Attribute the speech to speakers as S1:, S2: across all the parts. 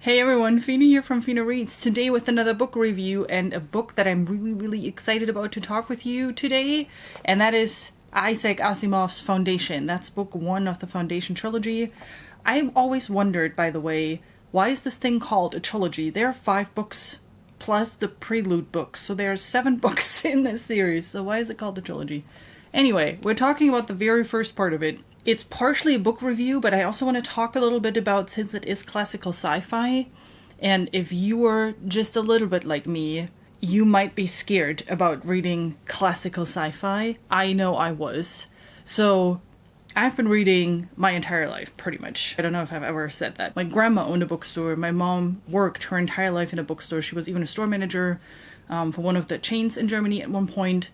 S1: Hey everyone, Fina here from Fina Reads, today with another book review and a book that I'm really excited about to talk with you today, and that is Isaac Asimov's Foundation. That's book 1 of the Foundation trilogy. I've always wondered, by the way, why is this thing called a trilogy? There are 5 books plus the prelude books, so there are 7 books in this series, so why is it called a trilogy? Anyway, we're talking about the very first part of it. It's partially a book review, but I also want to talk a little bit about, since it is classical sci-fi, and if you were just a little bit like me, you might be scared about reading classical sci-fi. I know I was. So I've been reading my entire life, pretty much. I don't know if I've ever said that. My grandma owned a bookstore. My mom worked her entire life in a bookstore. She was even a store manager for one of the chains in Germany at one point.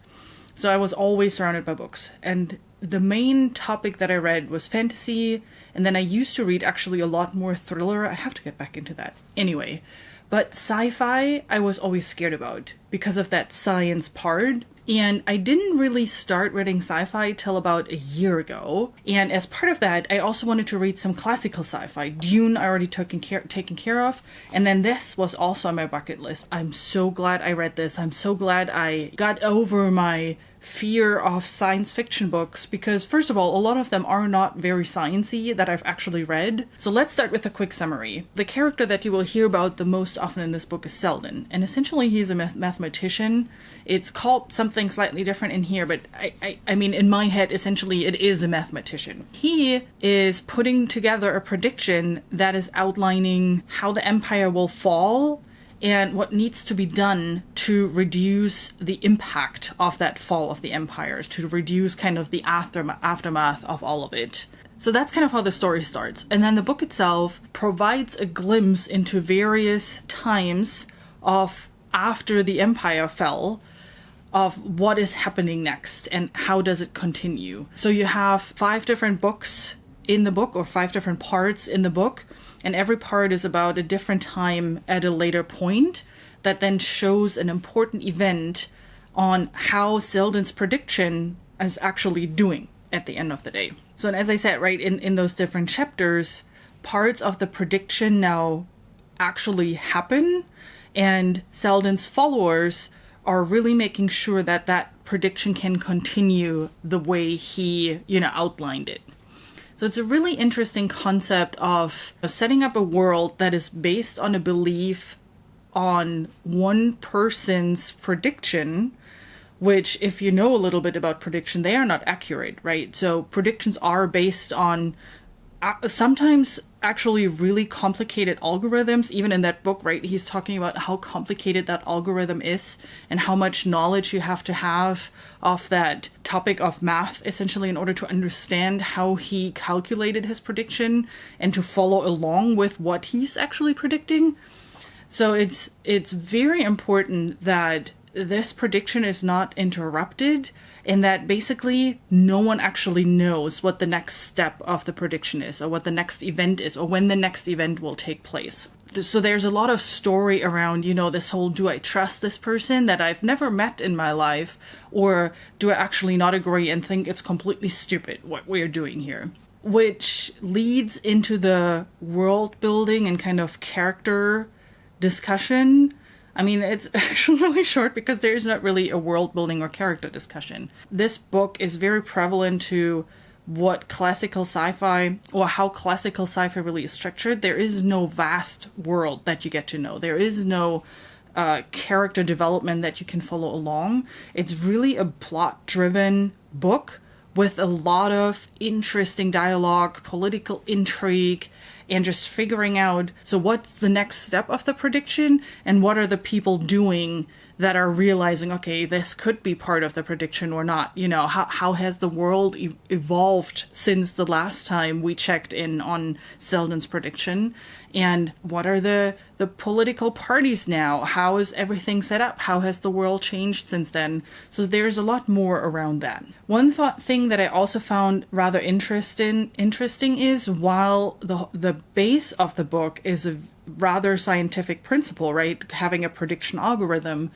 S1: So I was always surrounded by books. And the main topic that I read was fantasy, and then I used to read actually a lot more thriller. I have to get back into that. Anyway, but sci-fi I was always scared about because of that science part. And I didn't really start reading sci-fi till about a year ago. And as part of that, I also wanted to read some classical sci-fi. Dune I already taken care of. And then this was also on my bucket list. I'm so glad I read this. I'm so glad I got over my fear of science fiction books, because first of all, a lot of them are not very sciencey that I've actually read. So let's start with a quick summary. The character that you will hear about the most often in this book is Selden, and essentially he's a mathematician. It's called something slightly different in here, but I mean, in my head, essentially it is a mathematician. He is putting together a prediction that is outlining how the empire will fall and what needs to be done to reduce the impact of that fall of the empire, to reduce kind of the aftermath of all of it. So that's kind of how the story starts. And then the book itself provides a glimpse into various times of after the empire fell, of what is happening next and how does it continue. So you have 5 different books in the book, or 5 different parts in the book, and every part is about a different time at a later point that then shows an important event on how Selden's prediction is actually doing at the end of the day. So, and as I said, right, in those different chapters, parts of the prediction now actually happen, and Selden's followers are really making sure that that prediction can continue the way he, outlined it. So it's a really interesting concept of setting up a world that is based on a belief on one person's prediction, which, if you know a little bit about prediction, they are not accurate, right? So predictions are based on sometimes actually really complicated algorithms. Even in that book, right, he's talking about how complicated that algorithm is and how much knowledge you have to have of that topic of math, essentially, in order to understand how he calculated his prediction and to follow along with what he's actually predicting. So it's very important that this prediction is not interrupted, and that basically no one actually knows what the next step of the prediction is, or what the next event is, or when the next event will take place. So there's a lot of story around, this whole, do I trust this person that I've never met in my life, or do I actually not agree and think it's completely stupid what we're doing here? Which leads into the world building and kind of character discussion. I mean, it's actually really short because there is not really a world building or character discussion. This book is very prevalent to what classical sci-fi, or how classical sci-fi really is structured. There is no vast world that you get to know. There is no character development that you can follow along. It's really a plot-driven book with a lot of interesting dialogue, political intrigue, and just figuring out, so what's the next step of the prediction, and what are the people doing that are realizing, okay, this could be part of the prediction or not. How has the world evolved since the last time we checked in on Selden's prediction? And what are the political parties now? How is everything set up? How has the world changed since then? So there's a lot more around that. One thing that I also found rather interesting is, while the base of the book is a rather scientific principle, right? Having a prediction algorithm,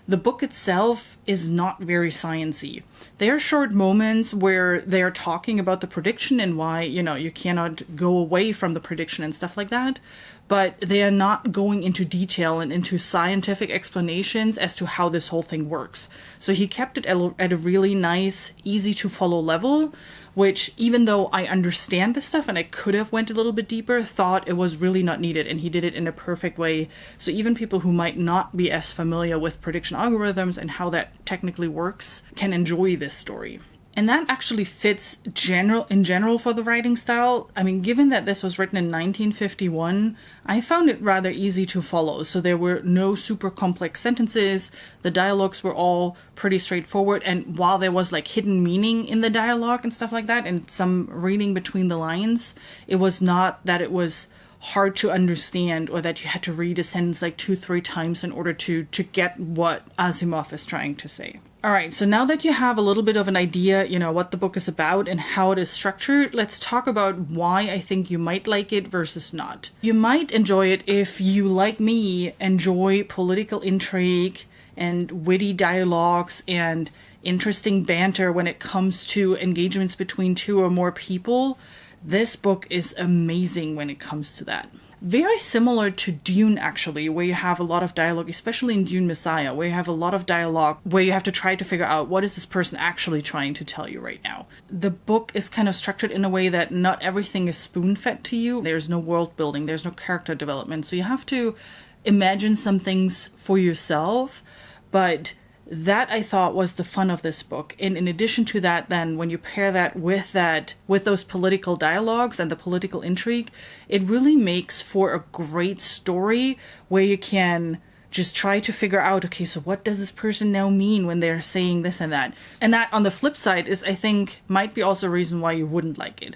S1: The book itself is not very sciencey. There are short moments where they're talking about the prediction and why, you cannot go away from the prediction and stuff like that. But they are not going into detail and into scientific explanations as to how this whole thing works. So he kept it at a really nice, easy to follow level, which, even though I understand this stuff and I could have went a little bit deeper, thought it was really not needed, and he did it in a perfect way. So even people who might not be as familiar with prediction algorithms and how that technically works can enjoy this story. And that actually fits in general for the writing style. I mean, given that this was written in 1951, I found it rather easy to follow. So there were no super complex sentences. The dialogues were all pretty straightforward. And while there was like hidden meaning in the dialogue and stuff like that, and some reading between the lines, it was not that it was hard to understand or that you had to read a sentence like 2-3 times in order to get what Asimov is trying to say. All right, so now that you have a little bit of an idea, what the book is about and how it is structured, let's talk about why I think you might like it versus not. You might enjoy it if you, like me, enjoy political intrigue and witty dialogues and interesting banter when it comes to engagements between 2 or more people. This book is amazing when it comes to that. Very similar to Dune, actually, where you have a lot of dialogue, especially in Dune Messiah, where you have a lot of dialogue where you have to try to figure out what is this person actually trying to tell you right now. The book is kind of structured in a way that not everything is spoon-fed to you. There's no world building, there's no character development, so you have to imagine some things for yourself, but that I thought was the fun of this book. And in addition to that, then when you pair that with those political dialogues and the political intrigue, it really makes for a great story where you can just try to figure out, okay, so what does this person now mean when they're saying this and that? And that, on the flip side, is, I think, might be also a reason why you wouldn't like it.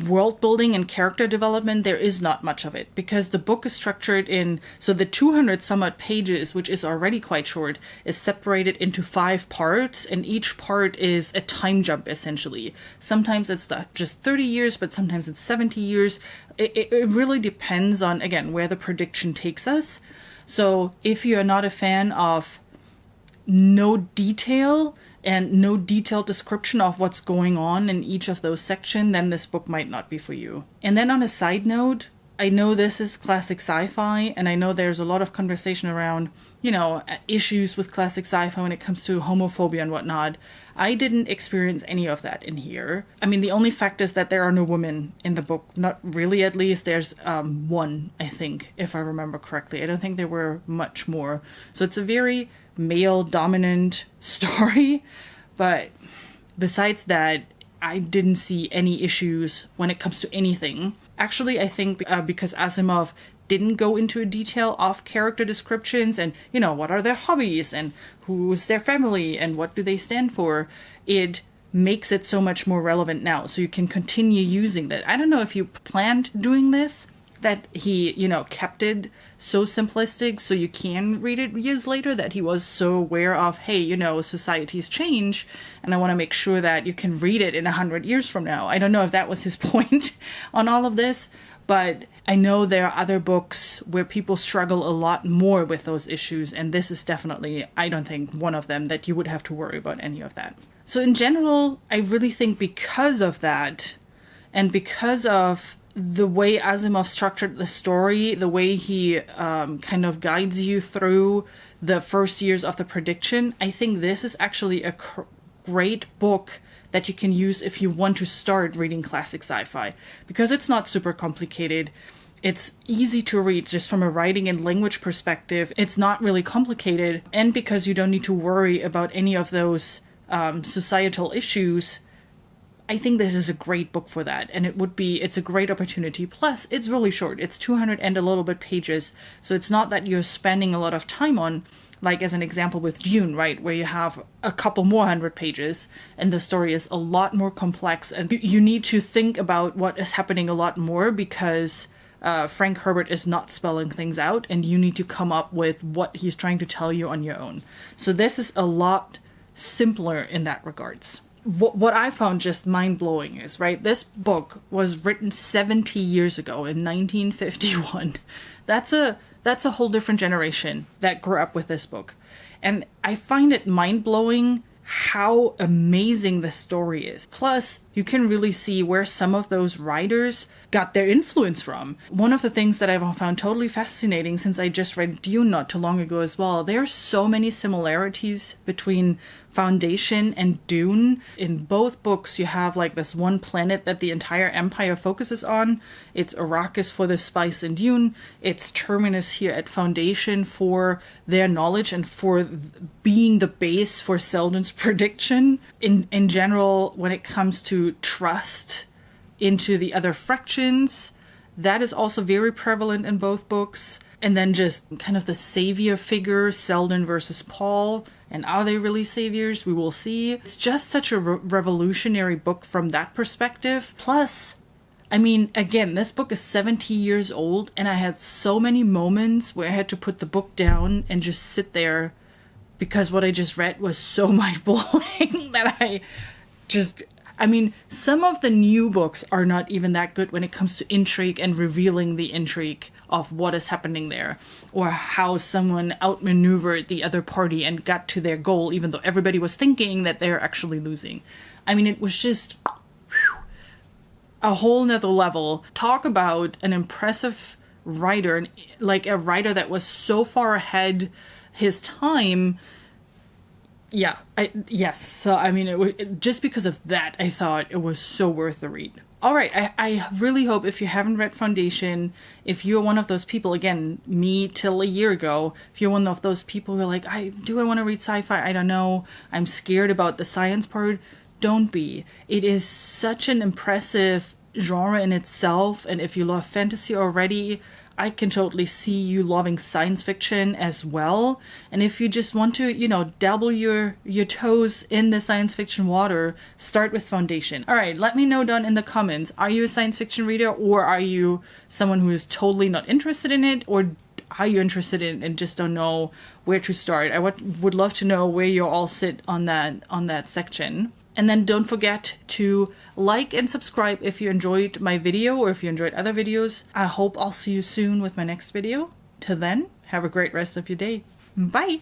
S1: World building and character development, there is not much of it, because the book is structured so the 200 some odd pages, which is already quite short, is separated into 5 parts, and each part is a time jump, essentially. Sometimes it's just 30 years, but sometimes it's 70 years. It really depends on, again, where the prediction takes us. So if you're not a fan of no detail and no detailed description of what's going on in each of those sections, then this book might not be for you. And then on a side note, I know this is classic sci-fi, and I know there's a lot of conversation around, issues with classic sci-fi when it comes to homophobia and whatnot. I didn't experience any of that in here. I mean, the only fact is that there are no women in the book. Not really, at least. There's one, I think, if I remember correctly. I don't think there were much more. So it's a very male-dominant story, but besides that, I didn't see any issues when it comes to anything. Actually, I think because Asimov didn't go into detail of character descriptions and, what are their hobbies and who's their family and what do they stand for, it makes it so much more relevant now. So you can continue using that. I don't know if you planned doing this, that he, kept it so simplistic so you can read it years later, that he was so aware of, hey, societies change, and I want to make sure that you can read it in 100 years from now. I don't know if that was his point on all of this, but I know there are other books where people struggle a lot more with those issues, and this is definitely, I don't think, one of them that you would have to worry about any of that. So in general, I really think because of that, and because of the way Asimov structured the story, the way he kind of guides you through the first years of the prediction, I think this is actually a great book that you can use if you want to start reading classic sci-fi, because it's not super complicated. It's easy to read just from a writing and language perspective. It's not really complicated, and because you don't need to worry about any of those societal issues, I think this is a great book for that, and it's a great opportunity. Plus, it's really short. It's 200 and a little bit pages, so it's not that you're spending a lot of time on, like as an example with Dune, right, where you have a couple more 100 pages, and the story is a lot more complex, and you need to think about what is happening a lot more, because Frank Herbert is not spelling things out, and you need to come up with what he's trying to tell you on your own. So this is a lot simpler in that regards. What I found just mind-blowing is, right, this book was written 70 years ago in 1951. That's a that's a whole different generation that grew up with this book. And I find it mind-blowing how amazing the story is. Plus, you can really see where some of those writers got their influence from. One of the things that I've found totally fascinating, since I just read Dune not too long ago as well, there are so many similarities between Foundation and Dune. In both books, you have like this one planet that the entire empire focuses on. It's Arrakis for the spice in Dune. It's Terminus here at Foundation for their knowledge and for being the base for Selden's prediction. In general, when it comes to trust into the other fractions, that is also very prevalent in both books. And then just kind of the savior figure, Selden versus Paul. And are they really saviors? We will see. It's just such a revolutionary book from that perspective. Plus, I mean, again, this book is 70 years old, and I had so many moments where I had to put the book down and just sit there because what I just read was so mind-blowing that I mean, some of the new books are not even that good when it comes to intrigue and revealing the intrigue of what is happening there, or how someone outmaneuvered the other party and got to their goal, even though everybody was thinking that they're actually losing. I mean, it was just a whole nother level. Talk about an impressive writer, like a writer that was so far ahead his time. Yeah, yes. So, I mean, just because of that, I thought it was so worth the read. All right, I really hope if you haven't read Foundation, if you're one of those people, again, me till a year ago, if you're one of those people who are like, do I want to read sci-fi? I don't know. I'm scared about the science part. Don't be. It is such an impressive genre in itself, and if you love fantasy already, I can totally see you loving science fiction as well. And if you just want to, dabble your toes in the science fiction water, start with Foundation. All right, let me know down in the comments. Are you a science fiction reader, or are you someone who is totally not interested in it, or are you interested in it and just don't know where to start? I would love to know where you all sit on that section. And then don't forget to like and subscribe if you enjoyed my video or if you enjoyed other videos. I hope I'll see you soon with my next video. Till then, have a great rest of your day. Bye!